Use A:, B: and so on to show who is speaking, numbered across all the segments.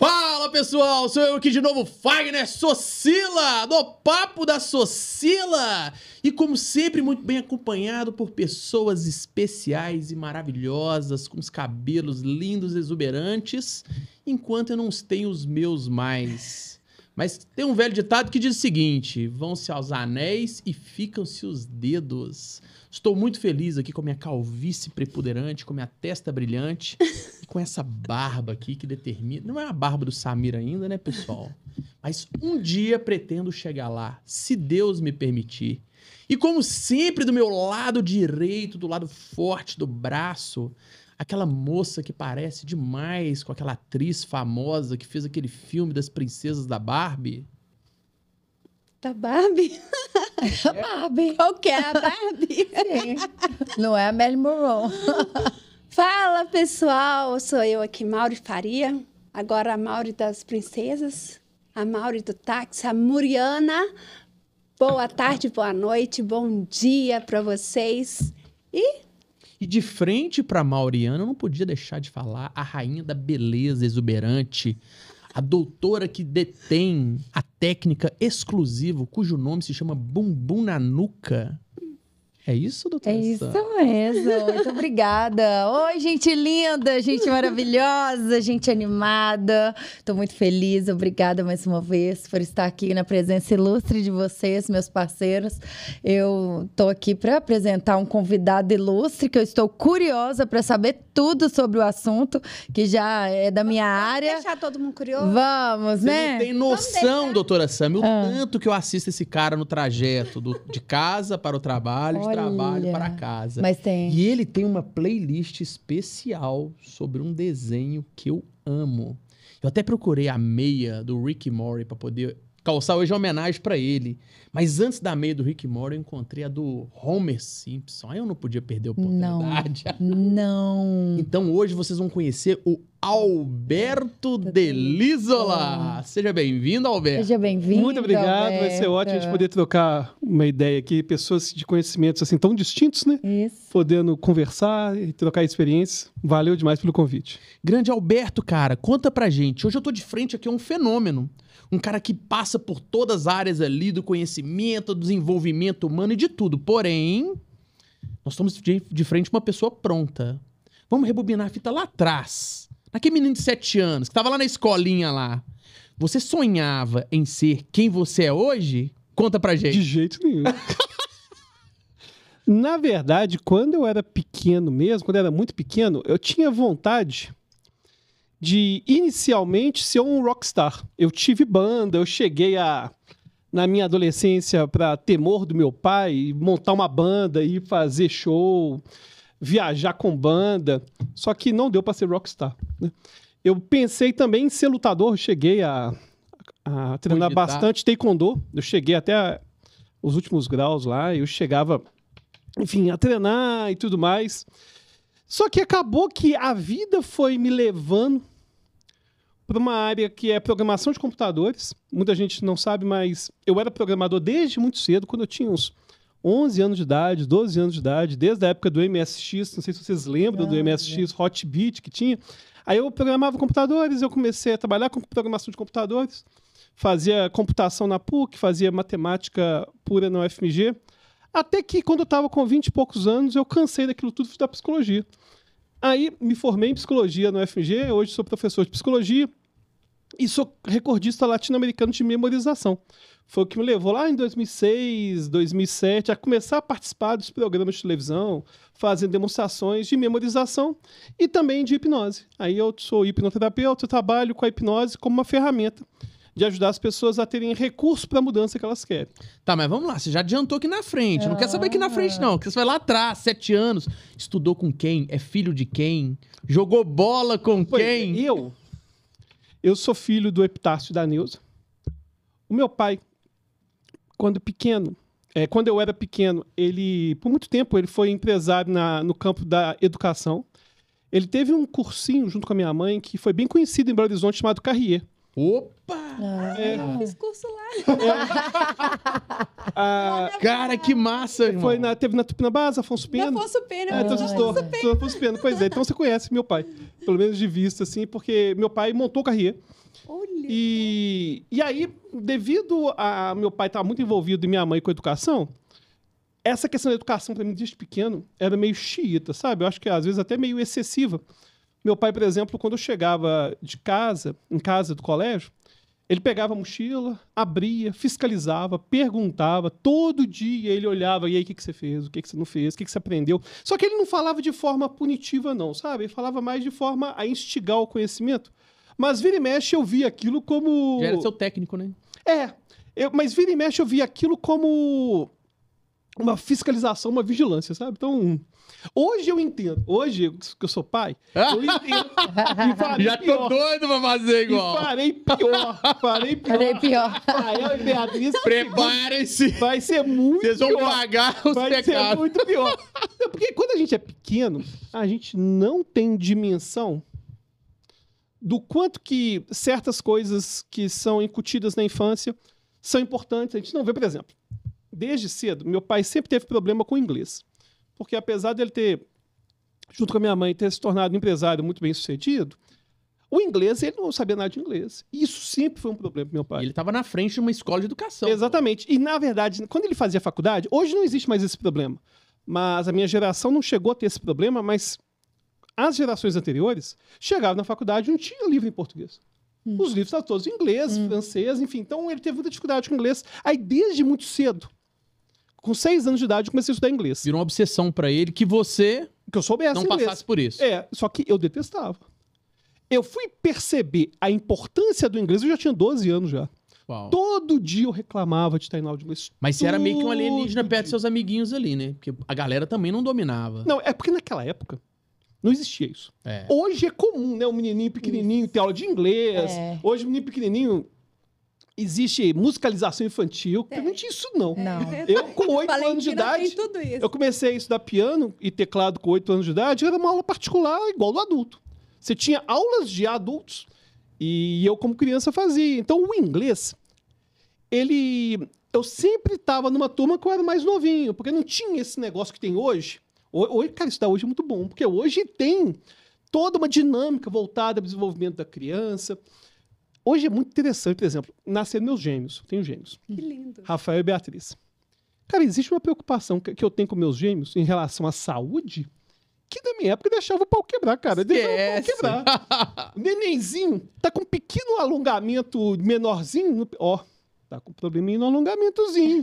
A: Fala, pessoal! Sou eu aqui de novo, Fagner Socila, do Papo da Socila! E como sempre, muito bem acompanhado por pessoas especiais e maravilhosas, com os cabelos lindos e exuberantes, enquanto eu não tenho os meus mais. Mas tem um velho ditado que diz o seguinte: vão-se aos anéis e ficam-se os dedos. Estou muito feliz aqui com a minha calvície preponderante, com a minha testa brilhante e com essa barba aqui que determina... Não é a barba do Samir ainda, né, pessoal? Mas um dia pretendo chegar lá, se Deus me permitir. E como sempre, do meu lado direito, do lado forte do braço, aquela moça que parece demais com aquela atriz famosa que fez aquele filme das princesas da Barbie.
B: Da Barbie?
C: Barbie.
B: Qual que é a Barbie?
C: Não é a Marilyn Monroe.
B: Fala, pessoal. Sou eu aqui, Mauri Faria. Agora a Mauri das princesas. A Mauri do táxi. A Muriana. Boa tarde, boa noite, bom dia para vocês.
A: E de frente para Mauriana, eu não podia deixar de falar a rainha da beleza exuberante, a doutora que detém a técnica exclusiva, cujo nome se chama Bumbum na Nuca. É isso, doutora?
C: É isso mesmo. Muito obrigada. Oi, gente linda, gente maravilhosa, gente animada. Estou muito feliz. Obrigada mais uma vez por estar aqui na presença ilustre de vocês, meus parceiros. Eu estou aqui para apresentar um convidado ilustre que eu estou curiosa para saber tudo sobre o assunto, que já é da minha área.
B: Vamos deixar todo mundo curioso?
C: Vamos,
A: Você
C: né?
A: não tem noção, doutora Sami, o tanto que eu assisto esse cara no trajeto de casa para o trabalho, de trabalho para casa.
C: Mas tem.
A: E ele tem uma playlist especial sobre um desenho que eu amo. Eu até procurei a meia do Rick and Morty para poder calçar hoje uma homenagem para ele. Mas antes da meia do Rick and Morty, eu encontrei a do Homer Simpson. Aí eu não podia perder a oportunidade.
C: Não.
A: Então hoje vocês vão conhecer o Alberto Delisola. Seja bem-vindo, Alberto.
C: Seja bem-vindo.
D: Muito obrigado,
C: Alberto.
D: vai ser ótimo a gente poder trocar uma ideia aqui, pessoas de conhecimentos assim tão distintos, né?
C: Isso.
D: Podendo conversar e trocar experiências. Valeu demais pelo convite.
A: Grande Alberto, cara, conta pra gente. Hoje eu tô de frente aqui a um fenômeno. Um cara que passa por todas as áreas ali do conhecimento, do desenvolvimento humano e de tudo. Porém, nós estamos de frente a uma pessoa pronta. Vamos rebobinar a fita lá atrás. Naquele menino de 7 anos, que tava lá na escolinha lá. Você sonhava em ser quem você é hoje? Conta pra gente.
D: De jeito nenhum. Na verdade, quando eu era pequeno mesmo, quando eu era muito pequeno, eu tinha vontade de inicialmente ser um rockstar. Eu tive banda, eu cheguei na minha adolescência, para temor do meu pai, montar uma banda e fazer show, viajar com banda, só que não deu para ser rockstar, né? Eu pensei também em ser lutador, cheguei a treinar bastante taekwondo, eu cheguei até os últimos graus lá, eu chegava, enfim, a treinar e tudo mais. Só que acabou que a vida foi me levando para uma área que é programação de computadores. Muita gente não sabe, mas eu era programador desde muito cedo, quando eu tinha uns 11 anos de idade, 12 anos de idade, desde a época do MSX, não sei se vocês lembram do MSX Hotbit que tinha. Aí eu programava computadores, eu comecei a trabalhar com programação de computadores, fazia computação na PUC, fazia matemática pura na UFMG, até que quando eu estava com 20 e poucos anos, eu cansei daquilo tudo, fui da psicologia. Aí me formei em psicologia na UFMG, hoje sou professor de psicologia e sou recordista latino-americano de memorização. Foi o que me levou lá em 2006, 2007 a começar a participar dos programas de televisão, fazendo demonstrações de memorização e também de hipnose. Aí eu sou hipnoterapeuta, eu trabalho com a hipnose como uma ferramenta de ajudar as pessoas a terem recursos para a mudança que elas querem.
A: Tá, mas vamos lá, você já adiantou aqui na frente. Não quer saber aqui na frente, não. Porque você vai lá atrás, 7 anos. Estudou com quem? É filho de quem? Jogou bola com quem?
D: Eu sou filho do Epitácio e da Neuza. O meu pai, quando eu era pequeno, ele, por muito tempo, ele foi empresário no campo da educação. Ele teve um cursinho junto com a minha mãe que foi bem conhecido em Belo Horizonte, chamado Carrier.
A: Opa!
B: Eu fiz curso lá.
A: Cara, que massa, irmão.
D: Teve na Tupinambás, Afonso Pena.
B: Afonso Pena.
D: Então você estudou. Afonso Pena. Pois é, então você conhece meu pai. Pelo menos de vista, assim, porque meu pai montou o Carrier.
B: Olha.
D: E aí, devido a meu pai estar muito envolvido e minha mãe com a educação, essa questão da educação para mim desde pequeno era meio xiita, sabe? Eu acho que às vezes até meio excessiva. Meu pai, por exemplo, quando eu chegava de casa, em casa do colégio, ele pegava a mochila, abria, fiscalizava, perguntava, todo dia ele olhava, e aí, o que você fez? O que você não fez? O que você aprendeu? Só que ele não falava de forma punitiva, não, sabe? Ele falava mais de forma a instigar o conhecimento. Mas vira e mexe eu via aquilo como...
A: Já era seu técnico, né?
D: Mas vira e mexe eu via aquilo como uma fiscalização, uma vigilância, sabe? Então, hoje eu entendo. Hoje, que eu sou pai, eu entendo. E farei
A: Já tô
D: pior.
A: doido pra fazer igual.
D: E farei pior. Farei pior. Rael e Beatriz,
A: Preparem-se.
D: vai ser muito
A: Vocês vão
D: pior.
A: pagar os
D: Vai ser
A: pecados.
D: muito pior. É porque quando a gente é pequeno, a gente não tem dimensão do quanto que certas coisas que são incutidas na infância são importantes. A gente não vê, por exemplo, desde cedo, meu pai sempre teve problema com o inglês. Porque apesar dele ter, junto com a minha mãe, ter se tornado um empresário muito bem sucedido, o inglês, ele não sabia nada de inglês. E isso sempre foi um problema pro meu pai.
A: Ele tava na frente de uma escola de educação.
D: Exatamente. E, na verdade, quando ele fazia faculdade, hoje não existe mais esse problema. Mas a minha geração não chegou a ter esse problema, mas as gerações anteriores chegavam na faculdade e não tinha livro em português. Os livros estavam todos em inglês, francês, enfim. Então, ele teve muita dificuldade com inglês. Aí, desde muito cedo, com 6 anos de idade, eu comecei a estudar inglês.
A: Virou uma obsessão pra ele que você
D: Que eu soubesse
A: não
D: inglês.
A: passasse por isso.
D: Só que eu detestava. Eu fui perceber a importância do inglês, eu já tinha 12 anos já.
A: Uau.
D: Todo dia eu reclamava de estar em aula de inglês.
A: Mas você era meio que um alienígena
D: Todo
A: perto dos
D: dia.
A: seus amiguinhos ali, né? Porque a galera também não dominava.
D: Não, é porque naquela época não existia isso.
A: É.
D: Hoje é comum, né? O menininho pequenininho ter aula de inglês.
C: É.
D: Hoje o menino pequenininho... Existe musicalização infantil. Porque não tinha isso, não.
C: Não.
D: Eu, com 8 anos de
B: Valentina
D: idade...
B: tem tudo isso.
D: Eu comecei a estudar piano e teclado com 8 anos de idade. Era uma aula particular igual do adulto. Você tinha aulas de adultos e eu, como criança, fazia. Então, o inglês, eu sempre estava numa turma que eu era mais novinho, porque não tinha esse negócio que tem hoje. Hoje, cara, estudar hoje é muito bom, porque hoje tem toda uma dinâmica voltada ao desenvolvimento da criança. Hoje é muito interessante, por exemplo, nasceram meus gêmeos. Eu tenho gêmeos.
B: Que lindo.
D: Rafael e Beatriz. Cara, existe uma preocupação que eu tenho com meus gêmeos em relação à saúde que na minha época deixava o pau quebrar, cara. Deixava
A: Esquece.
D: o pau quebrar. O nenenzinho tá com um pequeno alongamento menorzinho. Ó, tá com um probleminha no alongamentozinho.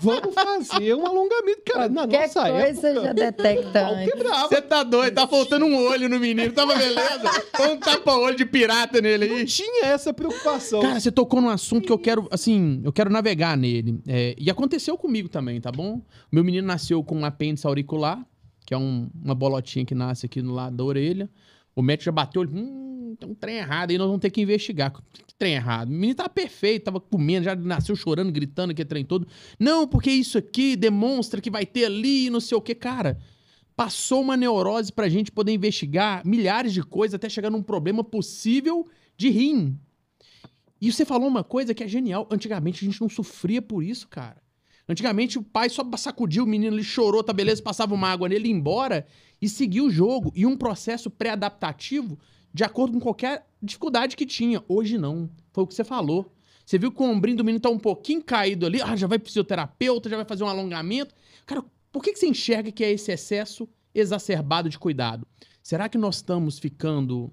D: Vamos fazer um alongamento. Cara, na
C: Qualquer
D: nossa
C: coisa
D: época,
C: já detecta
D: o pau
C: antes.
D: quebrava.
A: Você tá doido, tá faltando um olho no menino, tava beleza? Um tapa-olho de pirata nele aí.
D: Não tinha essa preocupação.
A: Cara, você tocou num assunto que eu quero, assim, eu quero navegar nele. E aconteceu comigo também, tá bom? Meu menino nasceu com um apêndice auricular, que é uma bolotinha que nasce aqui no lado da orelha. O médico já bateu, tem um trem errado aí, nós vamos ter que investigar. Que trem errado? O menino tava perfeito, tava comendo, já nasceu chorando, gritando, que trem todo. Não, porque isso aqui demonstra que vai ter ali, não sei o que. Cara, passou uma neurose pra gente poder investigar milhares de coisas até chegar num problema possível de rim. E você falou uma coisa que é genial. Antigamente a gente não sofria por isso, cara. Antigamente o pai só sacudiu o menino, ele chorou, tá beleza, passava uma água nele, ia embora e seguia o jogo. E um processo pré-adaptativo de acordo com qualquer dificuldade que tinha. Hoje não. Foi o que você falou. Você viu que o ombrinho do menino tá um pouquinho caído ali, já vai pro fisioterapeuta, já vai fazer um alongamento. Cara, por que você enxerga que é esse excesso exacerbado de cuidado? Será que nós estamos ficando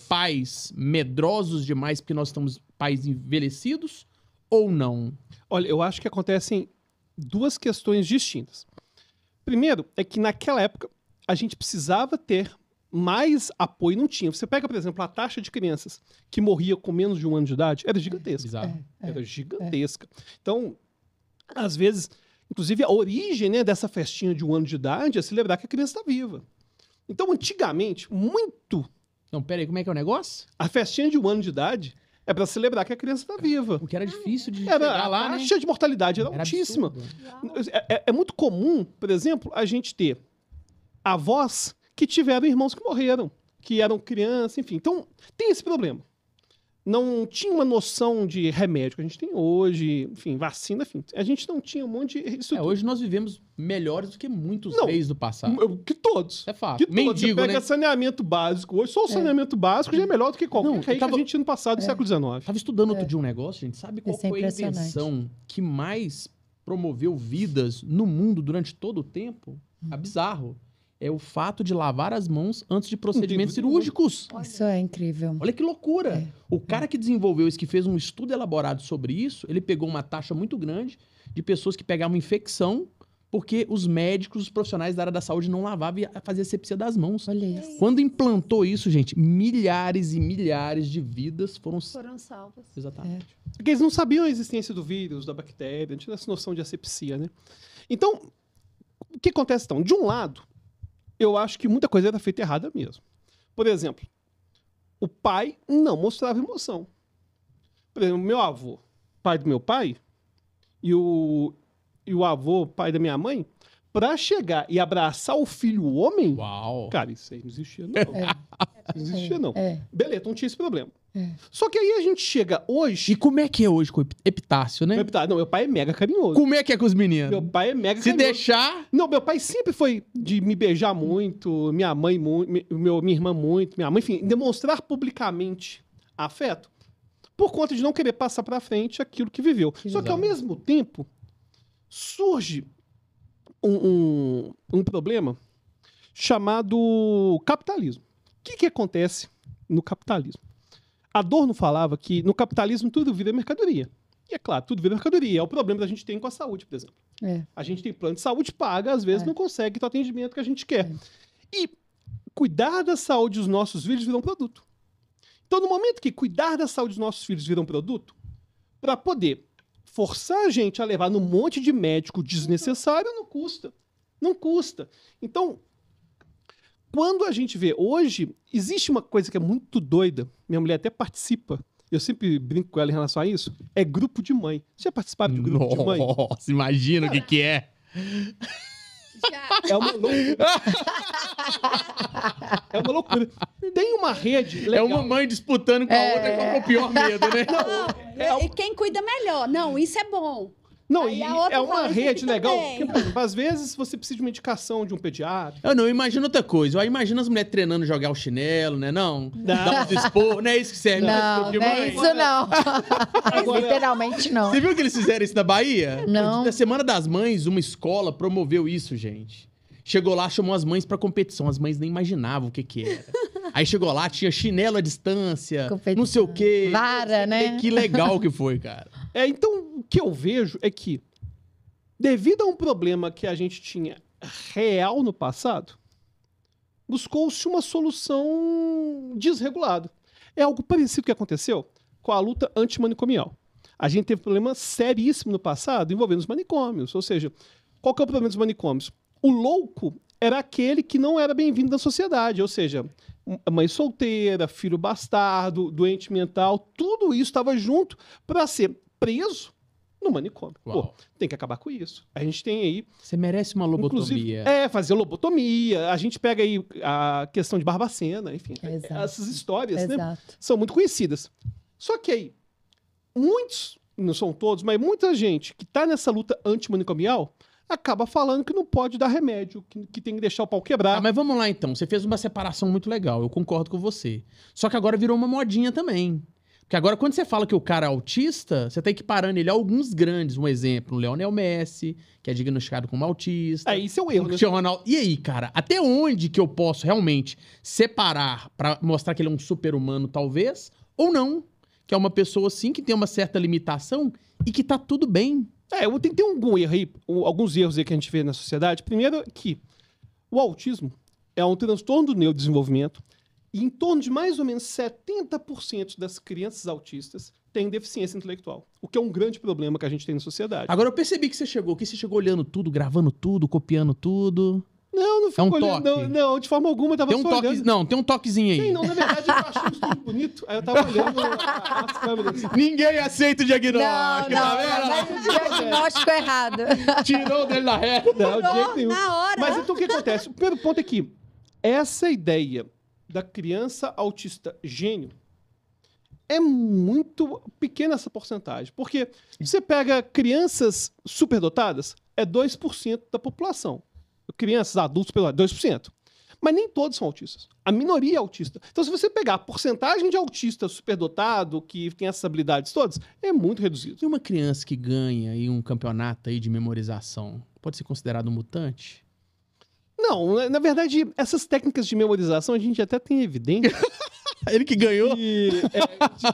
A: pais medrosos demais porque nós estamos pais envelhecidos ou não?
D: Olha, eu acho que acontecem 2 questões distintas. Primeiro, é que naquela época a gente precisava ter mais apoio, não tinha. Você pega, por exemplo, a taxa de crianças que morria com menos de 1 ano de idade, era gigantesca.
A: Bizarro.
D: Era gigantesca. Então, às vezes, inclusive a origem, né, dessa festinha de 1 ano de idade é celebrar que a criança está viva. Então, antigamente,
A: Não, pera aí, como é que é o negócio?
D: a festinha de 1 ano de idade é para celebrar que a criança está viva.
A: Porque era difícil de
D: Era,
A: chegar
D: a
A: lá, né?
D: taxa de mortalidade era
A: Era
D: altíssima.
A: absurdo.
D: É muito comum, por exemplo, a gente ter avós que tiveram irmãos que morreram, que eram crianças, enfim. Então, tem esse problema. não tinha uma noção de remédio que a gente tem hoje, enfim, vacina, enfim. A gente não tinha um monte de estrutura.
A: Hoje nós vivemos melhores do que muitos
D: Não.
A: reis do passado.
D: Que todos.
A: É fato.
D: Que todos.
A: Mendigo,
D: Você pega
A: né?
D: saneamento básico. Hoje, só o saneamento básico já é melhor do que qualquer
A: Não,
D: rei que a gente tinha no passado do século XIX.
A: Tava estudando outro dia um negócio, gente. Sabe qual
C: Isso é
A: foi a
C: impressionante.
A: invenção que mais promoveu vidas no mundo durante todo o tempo? É bizarro. É o fato de lavar as mãos antes de procedimentos cirúrgicos.
C: Isso é incrível.
A: Olha que loucura.
C: É.
A: O cara que desenvolveu isso, que fez um estudo elaborado sobre isso, ele pegou uma taxa muito grande de pessoas que pegavam infecção porque os médicos, os profissionais da área da saúde não lavavam e faziam asepsia das mãos.
C: Olha isso.
A: Quando implantou isso, gente, milhares e milhares de vidas foram...
B: Foram salvas.
A: Exatamente.
D: Porque eles não sabiam a existência do vírus, da bactéria, não tinha essa noção de asepsia, né? Então, o que acontece então? De um lado, eu acho que muita coisa era feita errada mesmo. Por exemplo, o pai não mostrava emoção. Por exemplo, meu avô, pai do meu pai, e o avô, pai da minha mãe, pra chegar e abraçar o filho homem,
A: Uau.
D: cara, isso aí não existia não. Não existia não.
C: É.
D: Beleza, não tinha esse problema.
C: É.
D: Só que aí a gente chega hoje...
A: E como é que é hoje com o epitácio, né?
D: Não, meu pai é mega carinhoso.
A: Como é que é com os meninos?
D: Meu pai é mega
A: Se
D: carinhoso.
A: deixar...
D: Não, meu pai sempre foi de me beijar muito, minha mãe muito, minha irmã muito, minha mãe, enfim, demonstrar publicamente afeto por conta de não querer passar pra frente aquilo que viveu. Só que ao mesmo tempo surge um problema chamado capitalismo. O que acontece no capitalismo? Adorno falava que no capitalismo tudo vira mercadoria. E é claro, tudo vira mercadoria. É o problema que a gente tem com a saúde, por exemplo.
C: É.
D: A gente tem plano de saúde, paga, às vezes não consegue ter o atendimento que a gente quer. E cuidar da saúde dos nossos filhos vira um produto. Então, no momento que cuidar da saúde dos nossos filhos vira um produto, para poder forçar a gente a levar num monte de médico desnecessário, não custa. Não custa. Então, quando a gente vê hoje, existe uma coisa que é muito doida, minha mulher até participa, eu sempre brinco com ela em relação a isso, é grupo de mãe. Você já participaram de grupo de mãe?
A: Nossa, imagina o que é.
B: Já.
D: É uma loucura. É uma loucura. Tem uma rede legal.
A: É uma mãe disputando com a outra com o pior medo, né?
B: E quem cuida melhor? Não, isso é bom.
D: Não,
B: Aí
D: e
B: a outra
D: é uma
B: fala, isso
D: rede
B: aqui
D: legal.
B: também.
D: Porque, por exemplo, às vezes você precisa de uma indicação de um pediatra.
A: Eu não imagino outra coisa. Eu imagino as mulheres treinando jogar o chinelo, né? Não. Dar uns expor. Não é isso que serve
C: Não,
A: de
C: não é
A: mãe?
C: isso não. Literalmente não.
A: Você viu que eles fizeram isso na Bahia?
C: Não.
A: Na Semana das Mães, uma escola promoveu isso, gente. Chegou lá, chamou as mães pra competição. As mães nem imaginavam o que era. Aí chegou lá, tinha chinelo à distância,
C: Competição.
A: não sei o quê.
C: Vara, né?
A: Que legal que foi, cara.
D: Então, o que eu vejo é que, devido a um problema que a gente tinha real no passado, buscou-se uma solução desregulada. É algo parecido que aconteceu com a luta antimanicomial. A gente teve um problema seríssimo no passado envolvendo os manicômios. Ou seja, qual que é o problema dos manicômios? O louco era aquele que não era bem-vindo da sociedade. Ou seja, mãe solteira, filho bastardo, doente mental, tudo isso estava junto para ser preso no manicômio.
A: Uau.
D: Pô, tem que acabar com isso. A gente tem aí
A: Você merece uma
D: inclusive,
A: lobotomia.
D: fazer lobotomia. A gente pega aí a questão de Barbacena, enfim.
C: Exato.
D: Essas histórias, né,
C: Exato.
D: são muito conhecidas. Só que aí, muitos, não são todos, mas muita gente que está nessa luta antimanicomial acaba falando que não pode dar remédio, que tem que deixar o pau quebrar.
A: Ah, mas vamos lá então. Você fez uma separação muito legal, eu concordo com você. Só que agora virou uma modinha também. Porque agora, quando você fala que o cara é autista, você tá equiparando ele a alguns grandes. Um exemplo, o Lionel Messi, que é diagnosticado como autista.
D: Isso é um erro,
A: O
D: né?
A: Cristiano Ronaldo. E aí, cara, até onde que eu posso realmente separar pra mostrar que ele é um super-humano, talvez, ou não? Que é uma pessoa, sim, que tem uma certa limitação e que tá tudo bem.
D: Tem algum erro aí, alguns erros aí que a gente vê na sociedade. Primeiro que o autismo é um transtorno do neurodesenvolvimento e em torno de mais ou menos 70% das crianças autistas têm deficiência intelectual, o que é um grande problema que a gente tem na sociedade.
A: Agora eu percebi que você chegou olhando tudo, gravando tudo, copiando tudo.
D: Não fico
A: um
D: olhando,
A: toque.
D: não, de forma alguma, eu tava
A: Tem um
D: só
A: toque,
D: olhando.
A: não, tem um toquezinho aí.
D: Sim, não, na verdade eu achei um estudo bonito, aí eu tava olhando as câmeras.
A: Ninguém aceita o
C: Não,
A: diagnóstico, tá vendo?
C: mas o diagnóstico é errado.
A: Tirou dele da reta.
D: Não, de jeito nenhum.
B: Na hora.
D: Mas então o que acontece? O primeiro ponto é que essa ideia da criança autista gênio é muito pequena essa porcentagem. Porque você pega crianças superdotadas, é 2% da população. Crianças, adultos, 2%. Mas nem todos são autistas. A minoria é autista. Então, se você pegar a porcentagem de autista superdotado, que tem essas habilidades todas, é muito reduzido.
A: E uma criança que ganha aí um campeonato aí de memorização, pode ser considerado um mutante?
D: Não, na verdade, essas técnicas de memorização, a gente até tem evidência
A: Ele que ganhou?
D: de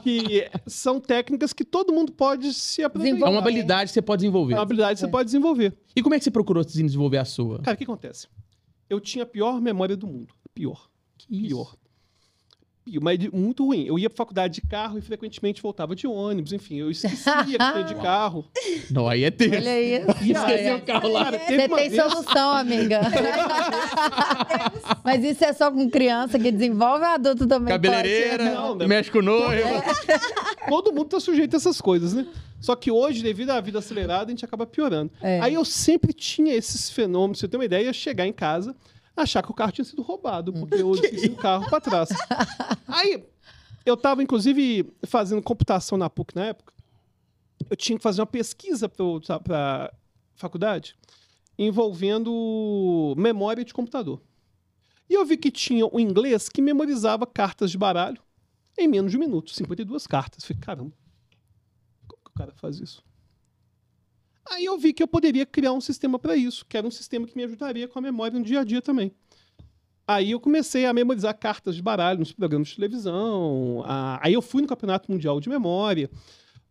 D: que são técnicas que todo mundo pode se
A: É
D: aproveitar.
A: uma habilidade que você pode desenvolver.
D: É uma habilidade que você pode desenvolver.
A: E como é que você procurou desenvolver a sua?
D: Cara, o que acontece? Eu tinha a pior memória do mundo. Pior. Pior. Mas muito ruim. Eu ia pra faculdade de carro e frequentemente voltava de ônibus. Enfim, eu esquecia que ia de carro.
A: Não, aí é tenso.
C: Olha isso.
D: E
A: Esqueceu
D: aí,
A: o carro lá.
D: cara, teve
C: Você
D: uma
C: tem
D: vez-
C: solução, amiga. Mas isso é só com criança que desenvolve ou adulto também?
A: Cabeleireira,
C: pode?
D: Não, né?
A: mexe com o noivo.
D: Todo mundo tá sujeito a essas coisas, né? Só que hoje, devido à vida acelerada, a gente acaba piorando.
C: É.
D: Aí eu sempre tinha esses fenômenos. Pra você ter uma ideia, chegar em casa, achar que o carro tinha sido roubado, porque eu esqueci o carro pra trás. Aí, eu tava, inclusive, fazendo computação na PUC na época. Eu tinha que fazer uma pesquisa pra faculdade envolvendo memória de computador. E eu vi que tinha um inglês que memorizava cartas de baralho em menos de um minuto, 52 cartas. Falei, caramba, como que o cara faz isso? Aí eu vi que eu poderia criar um sistema para isso, que era um sistema que me ajudaria com a memória no dia a dia também. Aí eu comecei a memorizar cartas de baralho nos programas de televisão. Aí eu fui no Campeonato Mundial de Memória.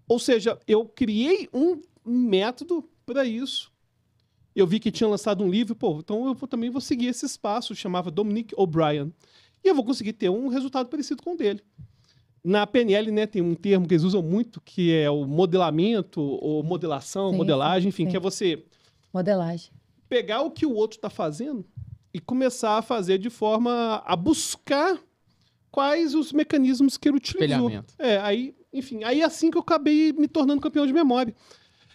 D: Ou seja, eu criei um método para isso. Eu vi que tinha lançado um livro, então eu também vou seguir esse espaço, chamava Dominic O'Brien. E eu vou conseguir ter um resultado parecido com o dele. Na PNL, né, tem um termo que eles usam muito, que é o modelamento, ou modelação,
C: Sim,
D: modelagem, enfim,
C: sim.
D: que é você
C: Modelagem.
D: pegar o que o outro está fazendo e começar a fazer de forma a buscar quais os mecanismos que ele utilizou.
A: Espelhamento.
D: Aí, enfim, aí é assim que eu acabei me tornando campeão de memória.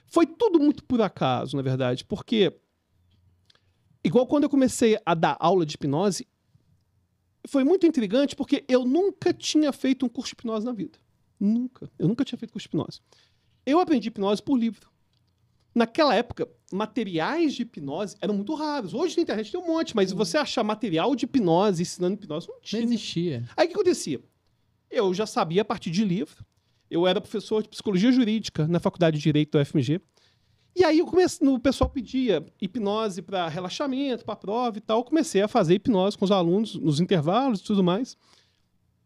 D: Foi tudo muito por acaso, na verdade, porque igual quando eu comecei a dar aula de hipnose, foi muito intrigante porque eu nunca tinha feito um curso de hipnose na vida. Nunca. Eu nunca tinha feito curso de hipnose. Eu aprendi hipnose por livro. Naquela época, materiais de hipnose eram muito raros. Hoje na internet tem um monte, mas você achar material de hipnose, ensinando hipnose, não
A: Não
D: tinha.
A: existia.
D: Aí o que acontecia? Eu já sabia a partir de livro. Eu era professor de psicologia jurídica na faculdade de Direito da UFMG. E aí o pessoal pedia hipnose para relaxamento, para prova e tal. Eu comecei a fazer hipnose com os alunos nos intervalos e tudo mais.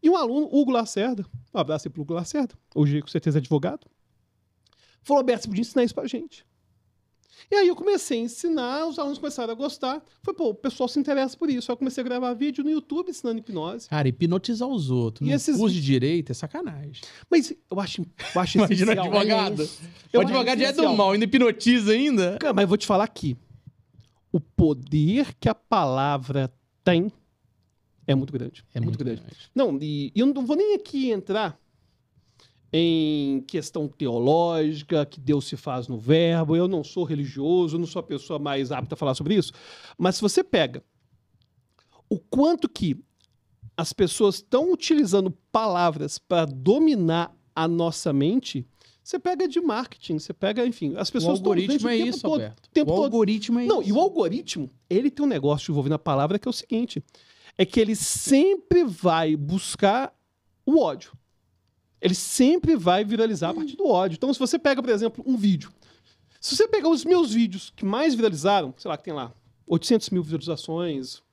D: E um aluno, Hugo Lacerda, um abraço aí pro Hugo Lacerda, hoje com certeza é advogado, falou, Alberto, você podia ensinar isso pra gente. E aí eu comecei a ensinar, os alunos começaram a gostar. Foi, o pessoal se interessa por isso. Aí eu comecei a gravar vídeo no YouTube ensinando hipnose.
A: Cara, hipnotizar os outros.
D: E
A: No
D: esses-
A: curso de direito é sacanagem.
D: Mas eu acho
A: Imagina
D: essencial.
A: advogado.
D: Eu
A: O
D: acho
A: advogado já é do
D: essencial.
A: mal, ainda hipnotiza ainda.
D: Cara, mas eu vou te falar aqui. O poder que a palavra tem é muito grande.
A: É muito grande.
D: Não, e eu não vou nem aqui entrar em questão teológica, que Deus se faz no verbo. Eu não sou religioso, eu não sou a pessoa mais apta a falar sobre isso. Mas se você pega o quanto que as pessoas estão utilizando palavras para dominar a nossa mente, você pega de marketing, você pega, enfim, as
A: O
D: pessoas estão
A: algoritmo
D: usando
A: é
D: o tempo
A: isso,
D: todo,
A: Alberto.
D: o tempo
A: O
D: todo.
A: algoritmo é
D: Não,
A: isso.
D: e o algoritmo, ele tem um negócio envolvendo a palavra que é o seguinte, é que ele sempre vai buscar o ódio. Ele sempre vai viralizar a partir do ódio. Então, se você pega, por exemplo, um vídeo, se você pegar os meus vídeos que mais viralizaram, sei lá, que tem lá 800 mil visualizações,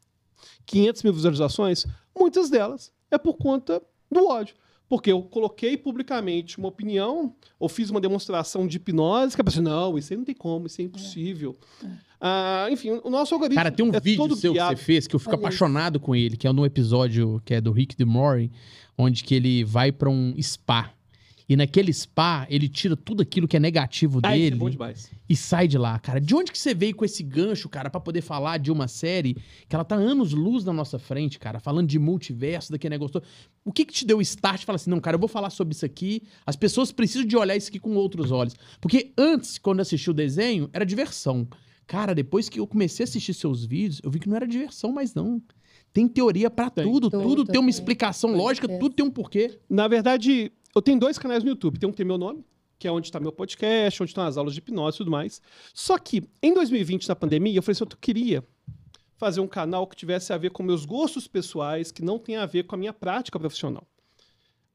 D: 500 mil visualizações, muitas delas é por conta do ódio. Porque eu coloquei publicamente uma opinião, ou fiz uma demonstração de hipnose, que a pessoa, não, isso aí não tem como, isso é impossível. Enfim, o nosso algoritmo
A: Cara, tem um
D: é
A: vídeo
D: todo
A: seu
D: guiado.
A: que você fez que eu fico
C: Olha isso.
A: apaixonado com ele, que é no episódio que é do Rick DeMore, onde que ele vai pra um spa. E naquele spa, ele tira tudo aquilo que é negativo
D: Isso é
A: dele
D: bom demais.
A: e sai de lá, cara. De onde que você veio com esse gancho, cara, pra poder falar de uma série que ela tá anos-luz na nossa frente, cara, falando de multiverso, daquele negócio todo. O que que te deu o start de falar assim, não, cara, eu vou falar sobre isso aqui, as pessoas precisam de olhar isso aqui com outros olhos. Porque antes, quando eu assisti o desenho, era diversão. Cara, depois que eu comecei a assistir seus vídeos, eu vi que não era diversão mais, não. Tem teoria pra
D: Tem.
A: tudo, tudo tem uma
C: tem.
A: explicação
C: Com
A: lógica,
C: certeza.
A: tudo tem um porquê.
D: Na verdade, eu tenho 2 canais no YouTube. Tem um que tem meu nome, que é onde está meu podcast, onde estão as aulas de hipnose e tudo mais. Só que, em 2020, na pandemia, eu falei assim, eu queria fazer um canal que tivesse a ver com meus gostos pessoais, que não tem a ver com a minha prática profissional.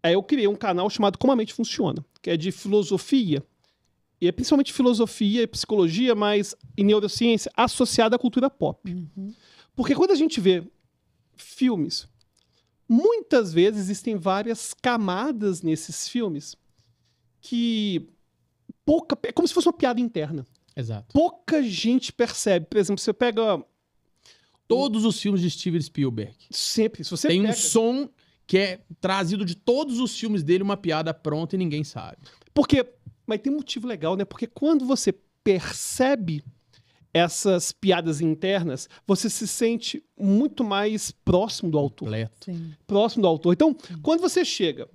D: Aí eu criei um canal chamado Como a Mente Funciona, que é de filosofia, e é principalmente filosofia e psicologia, mas em neurociência, associada à cultura pop. Porque quando a gente vê filmes, muitas vezes existem várias camadas nesses filmes que é como se fosse uma piada interna.
A: Exato.
D: Pouca gente percebe. Por exemplo, você pega...
A: Todos os filmes de Steven Spielberg.
D: Sempre. Se você
A: Tem
D: pega...
A: um som que é trazido de todos os filmes dele, uma piada pronta e ninguém sabe.
D: Porque... Mas tem um motivo legal, né? Porque quando você percebe essas piadas internas, você se sente muito mais próximo do autor.
A: Completo.
C: Sim.
D: Próximo do autor. Então, quando você chega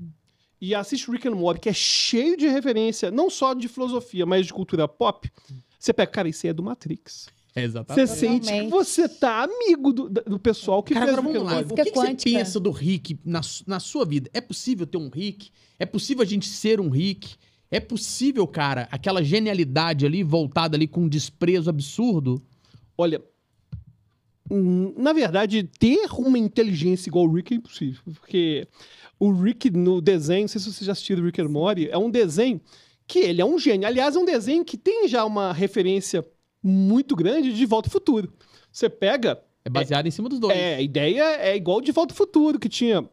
D: e assiste Rick and Morty, que é cheio de referência, não só de filosofia, mas de cultura pop, você pega, cara, isso aí é do Matrix.
A: Exatamente.
D: Você sente que você tá amigo do pessoal que
A: Cara,
D: fez
A: agora
D: Rick
A: vamos
D: and
A: lá.
D: Morty.
A: O que você
C: quântica.
A: pensa do Rick na sua vida? É possível ter um Rick? É possível a gente ser um Rick? É possível, cara, aquela genialidade ali, voltada ali com um desprezo absurdo?
D: Olha, na verdade, ter uma inteligência igual o Rick é impossível. Porque o Rick no desenho, não sei se vocês já assistiram Rick and Morty, é um desenho que ele é um gênio. Aliás, é um desenho que tem já uma referência muito grande de Volta ao Futuro. Você pega...
A: É baseado em cima dos dois.
D: A ideia é igual de Volta ao Futuro, que tinha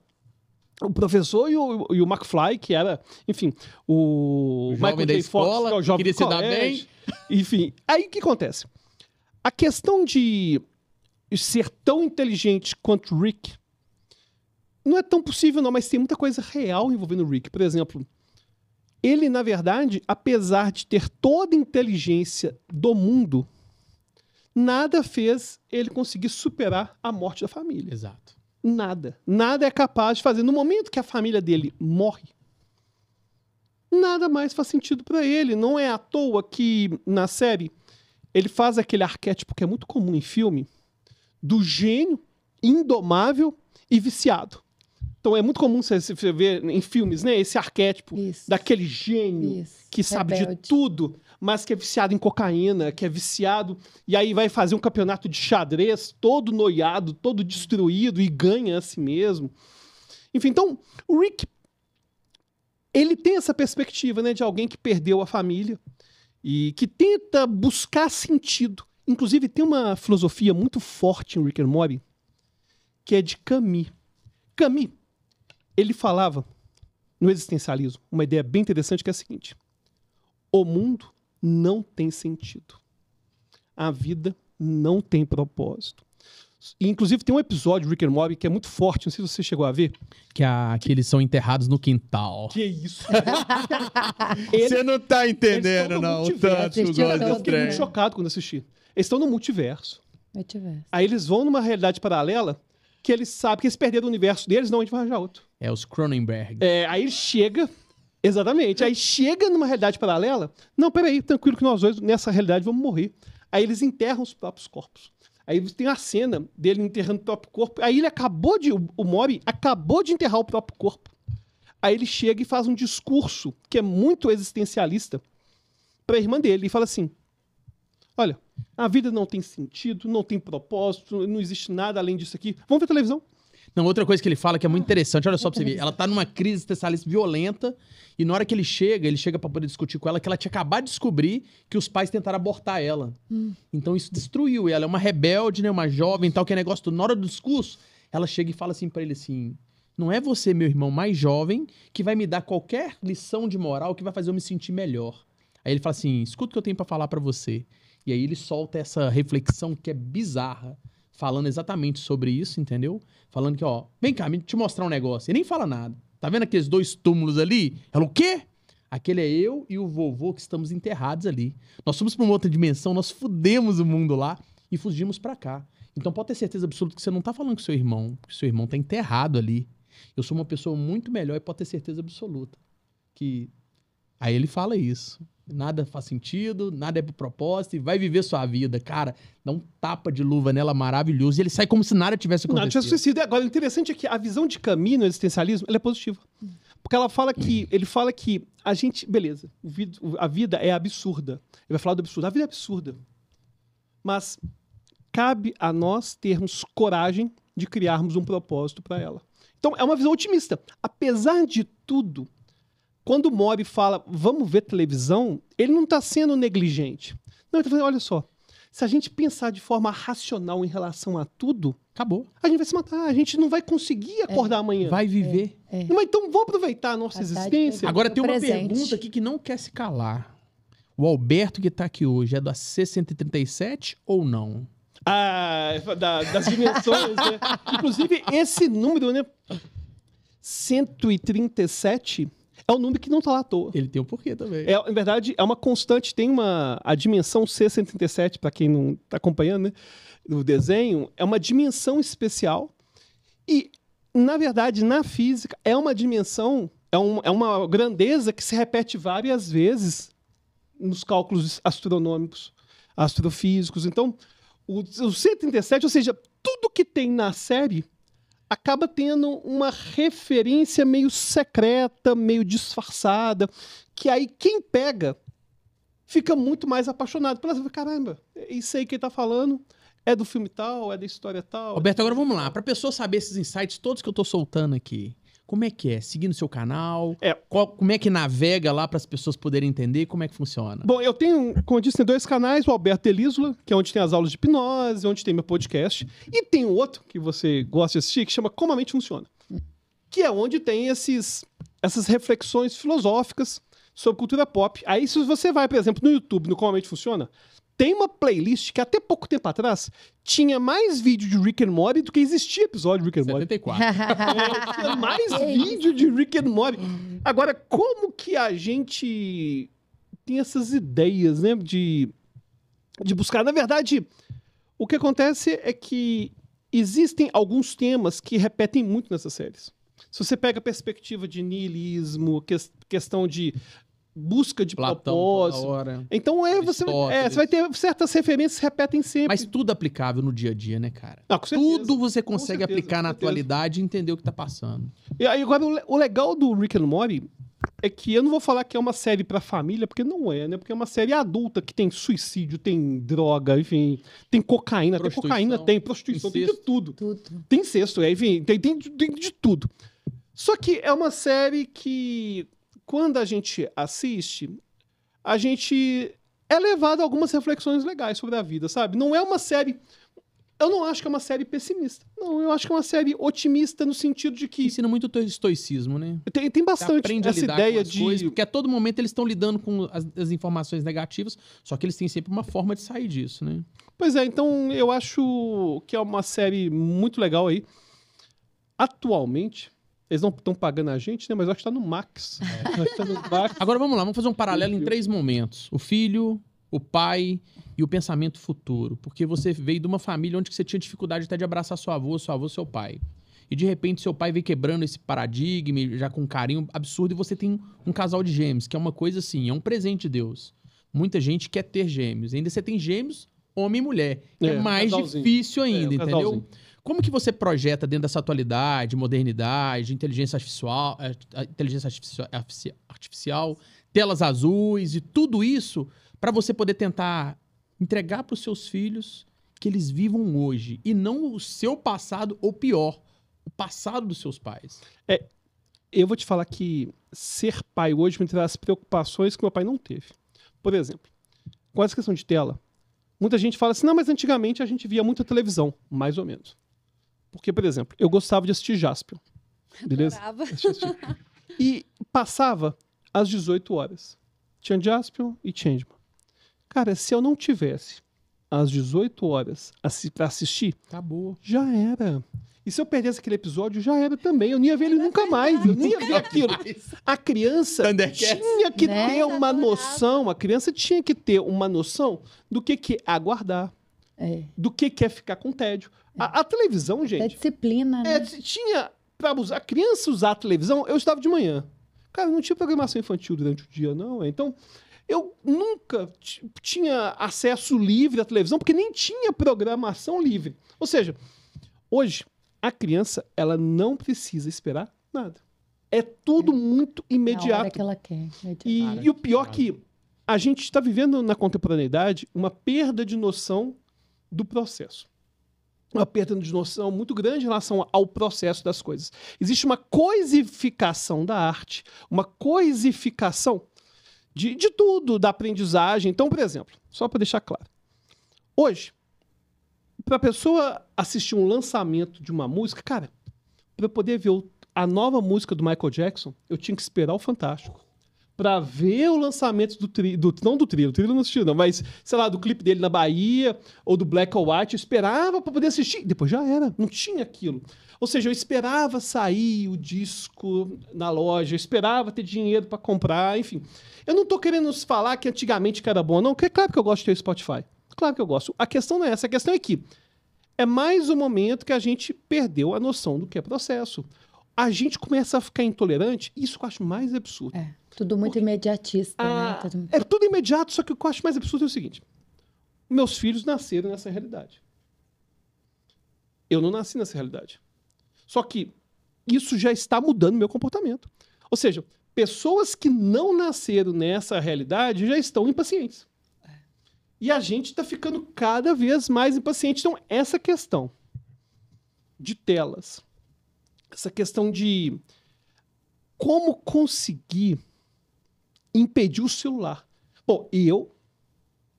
D: o professor e o McFly, que era, enfim, o
A: jovem
D: Michael
A: da
D: J. Fox,
A: escola,
D: que é o jovem
A: queria
D: do
A: se dar
D: colégio.
A: bem.
D: Enfim, aí o que acontece? A questão de ser tão inteligente quanto o Rick não é tão possível, não, mas tem muita coisa real envolvendo o Rick. Por exemplo, ele, na verdade, apesar de ter toda a inteligência do mundo, nada fez ele conseguir superar a morte da família.
A: Exato.
D: Nada. Nada é capaz de fazer. No momento que a família dele morre, nada mais faz sentido pra ele. Não é à toa que, na série, ele faz aquele arquétipo que é muito comum em filme, do gênio, indomável e viciado. Então é muito comum você ver em filmes, né, esse arquétipo
C: Isso.
D: daquele gênio
C: Isso.
D: que sabe de
C: Rebelde.
D: tudo, mas que é viciado em cocaína, que é viciado, e aí vai fazer um campeonato de xadrez todo noiado, todo destruído e ganha a si mesmo. Enfim, então, o Rick, ele tem essa perspectiva, né, de alguém que perdeu a família e que tenta buscar sentido. Inclusive, tem uma filosofia muito forte em Rick and Morty, que é de Camus. Camus, ele falava no existencialismo uma ideia bem interessante que é a seguinte: o mundo não tem sentido. A vida não tem propósito. E, inclusive, tem um episódio de Rick and Morty que é muito forte, não sei se você chegou a ver.
A: Que eles são enterrados no quintal.
D: Que isso?
A: Você não tá
D: Eles
A: entendendo,
D: estão no
A: não. O
D: multiverso.
A: tanto que eu
C: Assistiu
A: gosto
C: todo,
D: Eu
A: do
D: fiquei muito
A: trem.
D: chocado quando assisti. Eles estão no multiverso.
C: Eu tivesse.
D: Aí eles vão numa realidade paralela que eles sabem que eles perderam o universo deles, não, a gente vai arranjar outro.
A: É os Cronenberg.
D: Aí ele chega... Exatamente. Aí chega numa realidade paralela. Não, peraí, tranquilo que nós dois, nessa realidade, vamos morrer. Aí eles enterram os próprios corpos. Aí tem a cena dele enterrando o próprio corpo. Aí ele o Mori acabou de enterrar o próprio corpo. Aí ele chega e faz um discurso que é muito existencialista pra irmã dele. E fala assim: olha, a vida não tem sentido, não tem propósito, não existe nada além disso aqui. Vamos ver televisão.
A: Não, outra coisa que ele fala que é muito interessante, olha só pra você ver. Ela tá numa crise existencialista violenta e na hora que ele chega pra poder discutir com ela que ela tinha acabado de descobrir que os pais tentaram abortar ela. Então isso destruiu ela. É uma rebelde, né? Uma jovem e tal, que é negócio tudo. Na hora do discurso, ela chega e fala assim pra ele assim: não é você, meu irmão mais jovem, que vai me dar qualquer lição de moral que vai fazer eu me sentir melhor. Aí ele fala assim: escuta o que eu tenho pra falar pra você. E aí ele solta essa reflexão que é bizarra, falando exatamente sobre isso, entendeu? Falando que, ó, vem cá, te mostrar um negócio. E nem fala nada. Tá vendo aqueles 2 túmulos ali? Ela, o quê? Aquele é eu e o vovô que estamos enterrados ali. Nós fomos pra uma outra dimensão, nós fudemos o mundo lá e fugimos pra cá. Então pode ter certeza absoluta que você não tá falando com seu irmão, porque seu irmão tá enterrado ali. Eu sou uma pessoa muito melhor e pode ter certeza absoluta que... Aí ele fala isso. Nada faz sentido, nada é pro propósito e vai viver sua vida. Cara, dá um tapa de luva nela maravilhoso e ele sai como se nada tivesse
D: Nada tinha
A: acontecido.
D: suicídio. Agora, o interessante é que a visão de Camus no existencialismo ela é positiva. Porque ele fala que a gente, beleza, a vida é absurda. Ele vai falar do absurdo. A vida é absurda. Mas cabe a nós termos coragem de criarmos um propósito para ela. Então, é uma visão otimista. Apesar de tudo, quando o Mori fala, vamos ver televisão, ele não está sendo negligente. Não, ele está falando, olha só, se a gente pensar de forma racional em relação a tudo,
A: Acabou.
D: a gente vai se matar, a gente não vai conseguir acordar amanhã.
A: Vai viver.
D: Mas então, vamos aproveitar a nossa existência.
A: Agora tem uma
C: presente.
A: pergunta aqui que não quer se calar. O Alberto que tá aqui hoje é da C137 ou não?
D: Das dimensões, né? Inclusive, esse número, né? 137 é um número que não tá lá à toa.
A: Ele tem um porquê também.
D: Na verdade, é uma constante, tem a dimensão C137, para quem não tá acompanhando, né? No desenho, é uma dimensão especial. E, na verdade, na física, é uma dimensão, é uma grandeza que se repete várias vezes nos cálculos astronômicos, astrofísicos. Então, o 137, ou seja, tudo que tem na série acaba tendo uma referência meio secreta, meio disfarçada, que aí quem pega fica muito mais apaixonado. Caramba, isso aí que ele tá falando é do filme tal, é da história tal.
A: Alberto, agora vamos lá. Pra pessoa saber esses insights todos que eu tô soltando aqui, como é que é? Seguindo o seu canal? Como é que navega lá para as pessoas poderem entender? Como é que funciona?
D: Bom, eu tenho, como eu disse, tem 2 canais, o Alberto Elísola, que é onde tem as aulas de hipnose, onde tem meu podcast, e tem outro que você gosta de assistir, que chama Como a Mente Funciona, que é onde tem essas reflexões filosóficas sobre cultura pop. Aí, se você vai, por exemplo, no YouTube, no Como a Mente Funciona, tem uma playlist que até pouco tempo atrás tinha mais vídeo de Rick and Morty do que existia episódio de Rick and Morty.
A: 74.
D: Tinha mais vídeo de Rick and Morty. Agora, como que a gente tem essas ideias, né, de buscar? Na verdade, o que acontece é que existem alguns temas que repetem muito nessas séries. Se você pega a perspectiva de niilismo, questão de busca de
A: Platão,
D: propósito.
A: toda hora.
D: Então você vai ter certas referências que repetem sempre.
A: Mas tudo aplicável no dia a dia, né, cara?
D: Com certeza.
A: Tudo você consegue
D: certeza,
A: aplicar na
D: com certeza.
A: atualidade e entender o que tá passando.
D: E aí, agora, o legal do Rick and Morty é que eu não vou falar que é uma série pra família, porque não é, né? Porque é uma série adulta que tem suicídio, tem droga, enfim, tem cocaína. Tem cocaína, tem prostituição, tem de tudo. Tem incesto, enfim, tem de tudo. Só que é uma série que, quando a gente assiste, a gente é levado a algumas reflexões legais sobre a vida, sabe? Não é uma série... Eu não acho que é uma série pessimista. Não, eu acho que é uma série otimista no sentido de que...
A: Ensina muito o estoicismo, né?
D: Tem
A: Você
D: bastante
A: aprende a
D: essa
A: lidar
D: ideia
A: com as
D: de...
A: coisas, porque a todo momento eles estão lidando com as informações negativas, só que eles têm sempre uma forma de sair disso, né?
D: Pois é, então eu acho que é uma série muito legal aí. Atualmente, eles não estão pagando a gente, né? Mas eu acho que tá no Max. Tá no Max.
A: Agora vamos lá, vamos fazer um paralelo em 3 momentos. O filho, o pai e o pensamento futuro. Porque você veio de uma família onde você tinha dificuldade até de abraçar seu avô, seu pai. E de repente seu pai veio quebrando esse paradigma, já com um carinho absurdo, e você tem um casal de gêmeos, que é uma coisa assim, é um presente de Deus. Muita gente quer ter gêmeos. Ainda você tem gêmeos, homem e mulher. Que é mais difícil ainda, entendeu? Como que você projeta dentro dessa atualidade, modernidade, inteligência artificial, telas azuis e tudo isso para você poder tentar entregar para os seus filhos que eles vivam hoje e não o seu passado, ou pior, o passado dos seus pais?
D: Eu vou te falar que ser pai hoje me traz preocupações que meu pai não teve. Por exemplo, com essa questão de tela, muita gente fala assim, não, mas antigamente a gente via muita televisão, mais ou menos. Porque, por exemplo, eu gostava de assistir Jaspion. Beleza? E passava às 18 horas. Tinha Jaspion e Changeman. Cara, se eu não tivesse às 18 horas pra assistir,
A: acabou.
D: Já era. E se eu perdesse aquele episódio, já era também. Eu não ia ver ele nunca mais. Eu não ia ver aquilo. A criança tinha que ter uma noção. A criança tinha que ter uma noção do que é aguardar. Do que é ficar com tédio. A televisão, gente...
C: É disciplina, né?
D: Tinha... Pra a criança usar a televisão, eu estava de manhã. Cara, não tinha programação infantil durante o dia, não. Então, eu nunca tinha acesso livre à televisão, porque nem tinha programação livre. Ou seja, hoje, a criança, ela não precisa esperar nada. É tudo muito
C: Na hora
D: imediato.
C: que ela quer.
D: E o pior é que a gente está vivendo na contemporaneidade uma perda de noção do processo. Uma perda de noção muito grande em relação ao processo das coisas. Existe uma coisificação da arte, uma coisificação de tudo, da aprendizagem. Então, por exemplo, só para deixar claro, hoje, para a pessoa assistir um lançamento de uma música, cara, para eu poder ver a nova música do Michael Jackson, eu tinha que esperar o Fantástico. Pra ver o lançamento não do trilho, o trilho eu não assisti não, mas, sei lá, do clipe dele na Bahia, ou do Black or White, eu esperava pra poder assistir, depois já era, não tinha aquilo. Ou seja, eu esperava sair o disco na loja, eu esperava ter dinheiro pra comprar, enfim. Eu não tô querendo falar que antigamente que era bom, não, porque é claro que eu gosto de ter o Spotify, claro que eu gosto. A questão não é essa, a questão é que é mais um momento que a gente perdeu a noção do que é processo. A gente começa a ficar intolerante, isso que eu acho mais absurdo.
C: Tudo muito imediatista, né?
D: É tudo imediato, só que o que eu acho mais absurdo é o seguinte. Meus filhos nasceram nessa realidade. Eu não nasci nessa realidade. Só que isso já está mudando meu comportamento. Ou seja, pessoas que não nasceram nessa realidade já estão impacientes. E a gente está ficando cada vez mais impaciente. Então, essa questão de telas, essa questão de como conseguir impedir o celular. Bom, eu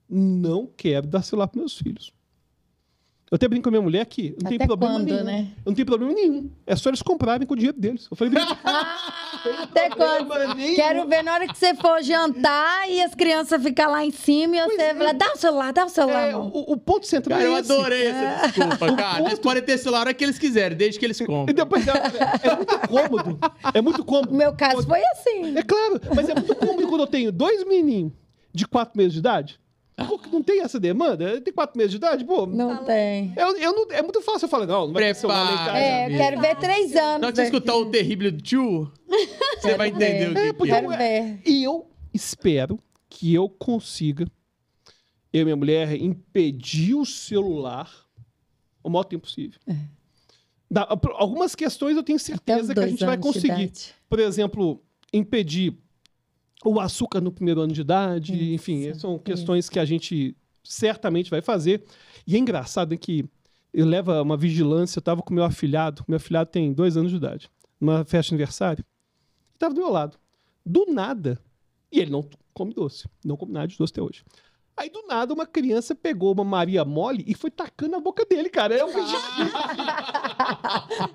D: não quero dar celular para meus filhos. Eu até brinco com a minha mulher que não tem
C: Até
D: problema
C: quando,
D: nenhum.
C: né?
D: Eu não tem problema nenhum. É só eles comprarem com o dinheiro deles. Eu falei,
C: Até quando? Quero ver na hora que você for jantar e as crianças ficam lá em cima e você fala, dá o celular, amor.
D: o ponto central
A: Cara,
D: é
A: eu
D: esse.
A: adorei essa desculpa, cara. Eles podem ter celular a hora que eles quiserem, desde que eles
D: E
A: comprem.
D: depois, é muito cômodo. É muito cômodo.
C: No meu caso foi assim.
D: É claro, mas é muito cômodo quando eu tenho 2 menininhos de 4 meses de idade. Pô, que não tem essa demanda? Tem 4 meses de idade? Pô,
C: Não tem.
D: eu não, é muito fácil eu falar, não vai ter celular lá em casa.
C: Eu quero ver 3 anos.
A: Na hora que você escutar o terrível do tio, você vai entender o que
C: Quero
A: é.
C: ver.
D: E eu espero que eu consiga, eu e minha mulher, impedir o celular o maior tempo possível. Algumas questões eu tenho
C: Até
D: certeza
C: os
D: que a
C: 2
D: gente vai
C: anos de
D: conseguir.
C: idade.
D: Por exemplo, impedir o açúcar no primeiro ano de idade,
C: Isso,
D: enfim, são questões que a gente certamente vai fazer. E é engraçado que eu levo uma vigilância, eu estava com meu afilhado tem 2 anos de idade, numa festa de aniversário, e estava do meu lado. Do nada, e ele não come doce, não come nada de doce até hoje. Aí, do nada, uma criança pegou uma Maria Mole e foi tacando na boca dele, cara. Eu pedi...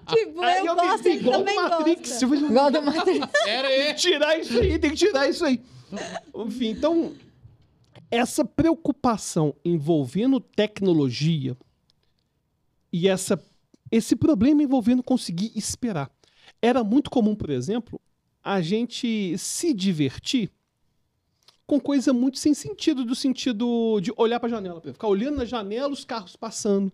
B: Tipo,
D: Aí
B: eu
D: pensei,
B: gosto, ele
D: igual
B: também
D: do Matrix.
B: gosta.
C: Igual do Matheus.
D: Tem que tirar isso aí, tem que tirar isso aí. Enfim, então, essa preocupação envolvendo tecnologia e esse problema envolvendo conseguir esperar. Era muito comum, por exemplo, a gente se divertir com coisa muito sem sentido, do sentido de olhar para a janela, ficar olhando na janela os carros passando.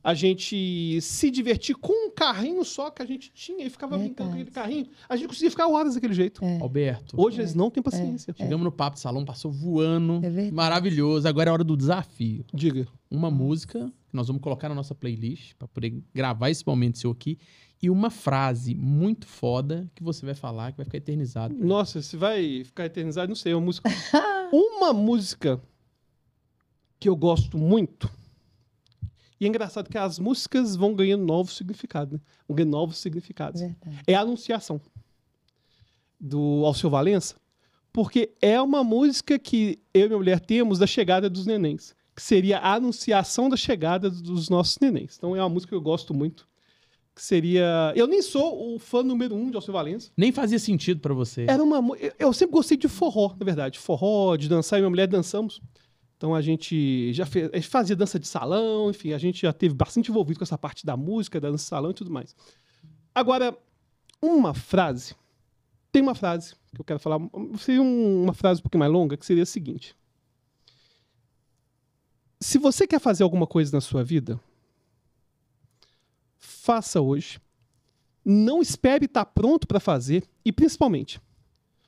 D: A gente se divertir com um carrinho só que a gente tinha e ficava brincando com aquele carrinho. A gente conseguia ficar horas daquele jeito.
A: Alberto,
D: Hoje eles não têm paciência.
A: chegamos no papo de salão, passou voando.
C: É verdade.
A: Maravilhoso. Agora é hora do desafio.
D: Diga.
A: Uma música que nós vamos colocar na nossa playlist para poder gravar esse momento seu aqui. E uma frase muito foda que você vai falar, que vai ficar eternizado.
D: Nossa, se vai ficar eternizado, não sei. Uma música que eu gosto muito. E é engraçado que as músicas vão ganhando novos significados, né? Vão ganhando novos significados.
C: Verdade.
D: É a Anunciação, do Alceu Valença, porque é uma música que eu e minha mulher temos da chegada dos nenéns, que seria a anunciação da chegada dos nossos nenéns. Então é uma música que eu gosto muito, que seria... Eu nem sou o fã número 1 de Alceu Valença.
A: Nem fazia sentido pra você.
D: Eu sempre gostei de forró, na verdade. Forró, de dançar, e minha mulher dançamos. Então a gente fazia dança de salão, enfim, a gente já teve bastante envolvido com essa parte da música, da dança de salão e tudo mais. Agora, tem uma frase que eu quero falar, seria uma frase um pouquinho mais longa, que seria a seguinte: se você quer fazer alguma coisa na sua vida, faça hoje. Não espere estar pronto para fazer e, principalmente,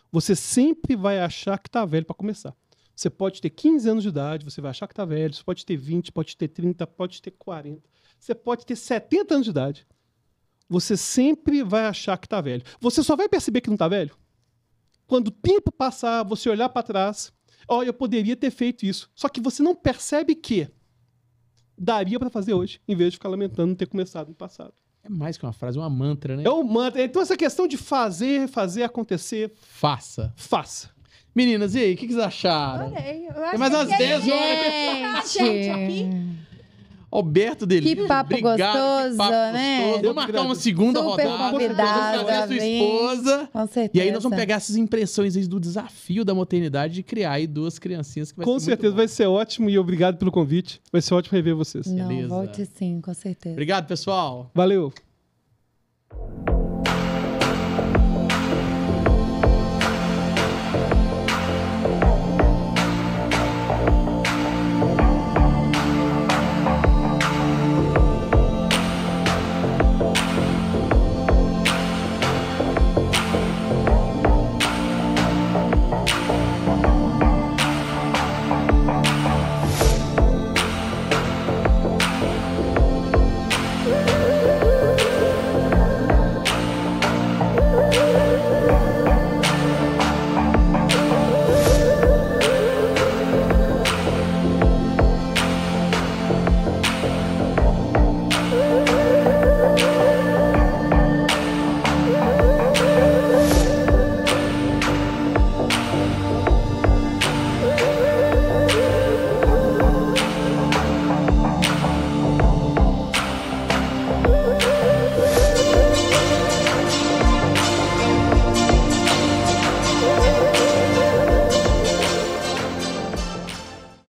D: você sempre vai achar que está velho para começar. Você pode ter 15 anos de idade, você vai achar que está velho, você pode ter 20, pode ter 30, pode ter 40. Você pode ter 70 anos de idade. você sempre vai achar que tá velho. Você só vai perceber que não tá velho quando o tempo passar, você olhar para trás, olha, eu poderia ter feito isso. Só que você não percebe que daria para fazer hoje, em vez de ficar lamentando não ter começado no passado.
A: É mais que uma frase, uma mantra, né?
D: É um mantra. Então essa questão de fazer acontecer,
A: Faça.
D: faça.
A: Meninas, e aí, o que vocês acharam?
B: Adorei. Eu
A: Tem
B: acho
A: mais
B: que
A: umas
B: é
A: 10
B: isso.
A: horas.
B: Gente, aqui.
A: Alberto Delírio.
C: Que papo gostoso, né?
A: Gostoso. Vamos marcar uma segunda
C: Super
A: rodada.
C: convidada,
A: Vamos trazer a sua
C: vem.
A: esposa.
C: Com certeza.
A: E aí nós vamos pegar essas impressões aí do desafio da maternidade de criar aí 2 criancinhas que vai
D: Com
A: ser
D: certeza
A: muito
D: vai ser ótimo e obrigado pelo convite. Vai ser ótimo rever vocês.
C: Não,
A: Beleza.
C: volte sim, com certeza.
A: bom. Obrigado, pessoal.
D: Valeu.